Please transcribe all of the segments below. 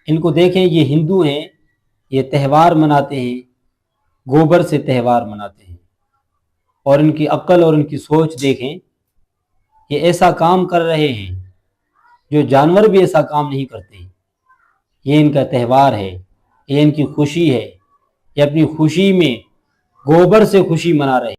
ان کو دیکھیں، یہ ہندو ہیں، یہ تہوار مناتے ہیں، گوبر سے تہوار مناتے ہیں، اور ان کی عقل اور ان کی سوچ دیکھیں، یہ ایسا کام کر رہے ہیں جو جانور بھی ایسا کام نہیں کرتے۔ یہ ان کا تہوار ہے، یہ ان کی خوشی ہے، یہ اپنی خوشی میں گوبر سے خوشی منا رہے ہیں۔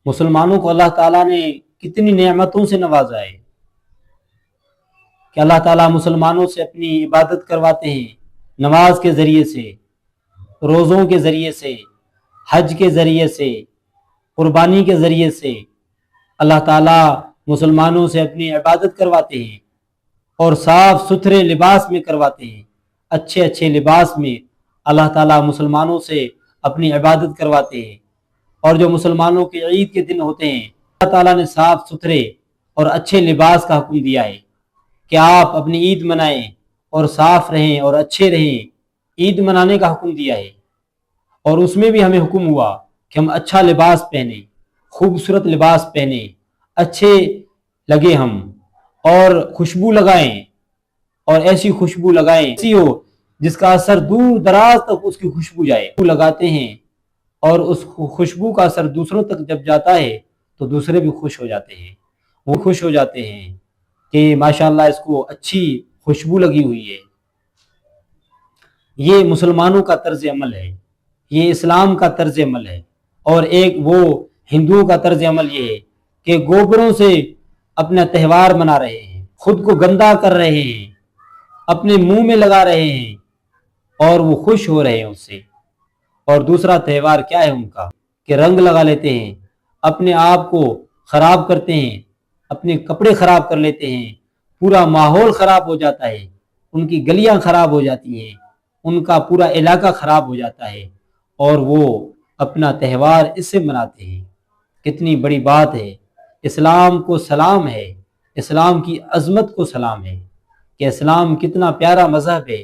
مسلمانوں کو اللہ تعالیٰ نے کتنی نعمتوں سے نوازا ہے کہ اللہ تعالیٰ مسلمانوں سے اپنی عبادت کرواتے ہیں، نماز کے ذریعے سے، روزوں کے ذریعے سے، حج کے ذریعے سے، قربانی کے ذریعے سے اللہ تعالیٰ مسلمانوں سے اپنی عبادت کرواتے ہیں، اور صاف ستھرے لباس میں کرواتے ہیں۔ اچھے اچھے لباس میں اللہ تعالیٰ مسلمانوں سے اپنی عبادت کرواتے ہیں۔ اور جو مسلمانوں کے عید کے دن ہوتے ہیں، اللہ تعالیٰ نے صاف ستھرے اور اچھے لباس کا حکم دیا ہے کہ آپ اپنی عید منائیں اور صاف رہیں اور اچھے رہیں۔ عید منانے کا حکم دیا ہے، اور اس میں بھی ہمیں حکم ہوا کہ ہم اچھا لباس پہنیں، خوبصورت لباس پہنیں، اچھے لگے ہم، اور خوشبو لگائیں، اور ایسی خوشبو لگائیں ایسی ہو جس کا اثر دور دراز تک اس کی خوشبو جائے۔ خوشبو لگاتے ہیں، اور اس خوشبو کا اثر دوسروں تک جب جاتا ہے تو دوسرے بھی خوش ہو جاتے ہیں، وہ خوش ہو جاتے ہیں کہ ماشاءاللہ اس کو اچھی خوشبو لگی ہوئی ہے۔ یہ مسلمانوں کا طرز عمل ہے، یہ اسلام کا طرز عمل ہے۔ اور ایک وہ ہندوؤں کا طرز عمل یہ ہے کہ گوبروں سے اپنا تہوار منا رہے ہیں، خود کو گندا کر رہے ہیں، اپنے منہ میں لگا رہے ہیں، اور وہ خوش ہو رہے ہیں اس سے۔ اور دوسرا تہوار کیا ہے ان کا کہ رنگ لگا لیتے ہیں، اپنے آپ کو خراب کرتے ہیں، اپنے کپڑے خراب کر لیتے ہیں، پورا ماحول خراب ہو جاتا ہے، ان کی گلیاں خراب ہو جاتی ہیں، ان کا پورا علاقہ خراب ہو جاتا ہے، اور وہ اپنا تہوار اس سے مناتے ہیں۔ کتنی بڑی بات ہے! اسلام کو سلام ہے، اسلام کی عظمت کو سلام ہے کہ اسلام کتنا پیارا مذہب ہے،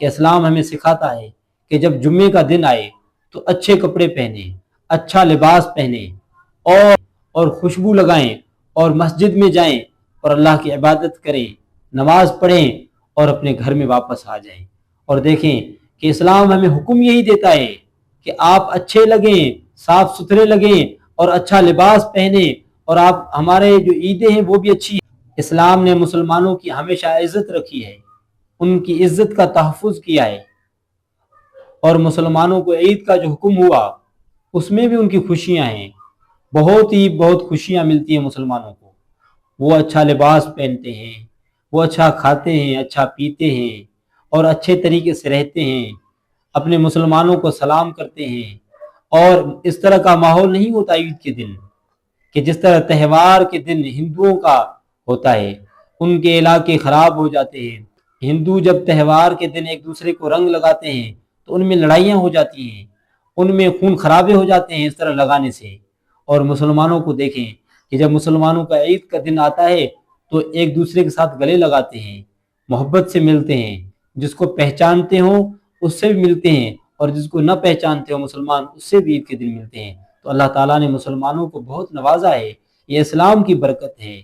کہ اسلام ہمیں سکھاتا ہے کہ جب جمعے کا دن آئے تو اچھے کپڑے پہنیں، اچھا لباس پہنیں، اور خوشبو لگائیں، اور مسجد میں جائیں اور اللہ کی عبادت کریں، نماز پڑھیں، اور اپنے گھر میں واپس آ جائیں۔ اور دیکھیں کہ اسلام ہمیں حکم یہی دیتا ہے کہ آپ اچھے لگیں، صاف ستھرے لگیں، اور اچھا لباس پہنیں، اور آپ ہمارے جو عیدیں ہیں وہ بھی اچھی ہیں۔ اسلام نے مسلمانوں کی ہمیشہ عزت رکھی ہے، ان کی عزت کا تحفظ کیا ہے، اور مسلمانوں کو عید کا جو حکم ہوا اس میں بھی ان کی خوشیاں ہیں، بہت خوشیاں ملتی ہیں مسلمانوں کو۔ وہ اچھا لباس پہنتے ہیں، وہ اچھا کھاتے ہیں، اچھا پیتے ہیں، اور اچھے طریقے سے رہتے ہیں، اپنے مسلمانوں کو سلام کرتے ہیں۔ اور اس طرح کا ماحول نہیں ہوتا عید کے دن کہ جس طرح تہوار کے دن ہندوؤں کا ہوتا ہے، ان کے علاقے خراب ہو جاتے ہیں۔ ہندو جب تہوار کے دن ایک دوسرے کو رنگ لگاتے ہیں تو ان میں لڑائیاں ہو جاتی ہیں، ان میں خون خرابے ہو جاتے ہیں اس طرح لگانے سے۔ اور مسلمانوں کو دیکھیں کہ جب مسلمانوں کا عید کا دن آتا ہے تو ایک دوسرے کے ساتھ گلے لگاتے ہیں، محبت سے ملتے ہیں، جس کو پہچانتے ہوں اس سے بھی ملتے ہیں، اور جس کو نہ پہچانتے ہو مسلمان اس سے بھی عید کے دن ملتے ہیں۔ تو اللہ تعالیٰ نے مسلمانوں کو بہت نوازا ہے، یہ اسلام کی برکت ہے۔